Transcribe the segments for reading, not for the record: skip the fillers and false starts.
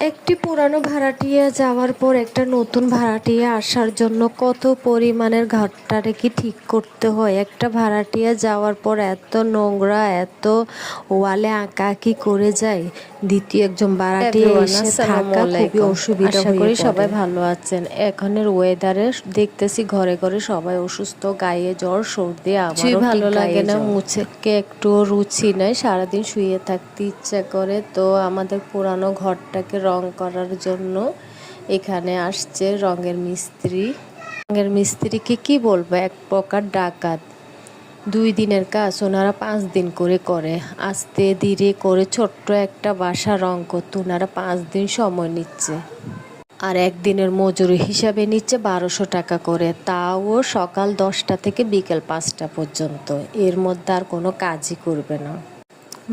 একটি পুরানো ভাড়াটিয়া যাওয়ার পর একটা নতুন ভাড়াটিয়া আসার জন্য কত পরিমাণের ঘরটারে কি ঠিক করতে হয়। একটা ভাড়াটিয়া যাওয়ার পর এত নোংরা, এত ওয়ালে আঁকাআঁকি করে যায়, দ্বিতীয় একজন ভাড়াটিয়া এসে থাকা খুবই অসুবিধা আশা হয়ে করি পড়ে। সবাই ভালো আছেন। এখনের ওয়েদারে দেখতেছি ঘরে ঘরে সবাই অসুস্থ, গায়ে জ্বর সর্দি, কিছুই আমারও ভালো ঠিক লাগে গায়ে না, জ্বর। মুছেকে একটু রুচি নাই, সারাদিন শুয়ে থাকতে ইচ্ছা করে। তো আমাদের পুরানো ঘরটাকে রং করার জন্য এখানে আসছে রঙের মিস্ত্রি। রঙের মিস্ত্রিকে কি বলবো, এক প্রকার ডাকাত। 2 দিনের কাজ ওনারা 5 দিন করে করে, আস্তে ধীরে করে ছোট্ট একটা বাসা রং করতে ওনারা 5 দিন সময় নিচ্ছে। আর একদিনের মজুরি হিসাবে নিচ্ছে 1200 টাকা করে, তাও সকাল 10টা থেকে বিকেল 5টা পর্যন্ত। এর মধ্যে আর কোনো কাজই করবে না।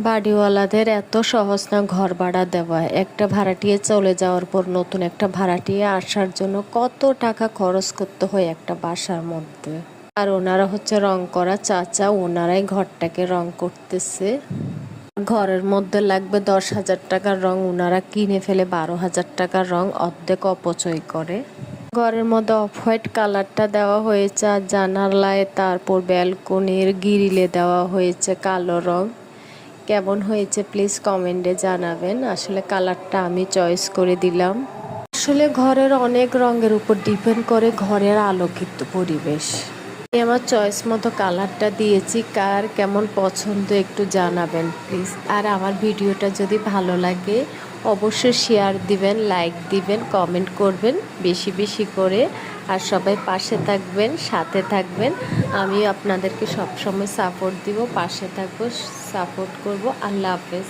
বাড়িওয়ালাদের এত সহজ না ঘর ভাড়া দেওয়া। একটা ভাড়াটিয়া চলে যাওয়ার পর নতুন একটা ভাড়াটিয়া আসার জন্য কত টাকা খরচ করতে হয় একটা বাসার মধ্যে। আর ওনারা হচ্ছে রং করা চাচা, ওনারাই ঘরটাকে রং করতেছে। ঘরের মধ্যে লাগবে 10,000 টাকার রং, ওনারা কিনে ফেলে 12,000 টাকার রং, অর্ধেক অপচয় করে। ঘরের মধ্যে অফ হোয়াইট কালারটা দেওয়া হয়েছে, আর জানালায় তারপর ব্যালকনির গ্রিলে দেওয়া হয়েছে কালো রং। কেমন হয়েছে প্লিজ কমেন্টে জানাবেন। আসলে কালারটা আমি চয়েস করে দিলাম। আসলে ঘরের অনেক রঙের উপর ডিপেন্ড করে ঘরের আলোকিত পরিবেশ। আমি আমার চয়েস মতো কালারটা দিয়েছি, কার কেমন পছন্দ একটু জানাবেন প্লিজ। আর আমার ভিডিওটা যদি ভালো লাগে অবশ্যই শেয়ার দিবেন, লাইক দিবেন, কমেন্ট করবেন বেশি বেশি করে। আর সবাই পাশে থাকবেন, সাথে থাকবেন। আমি আপনাদেরকে সবসময় সাপোর্ট দিব, পাশে থাকবো, সাপোর্ট করব। আল্লাহ হাফেজ।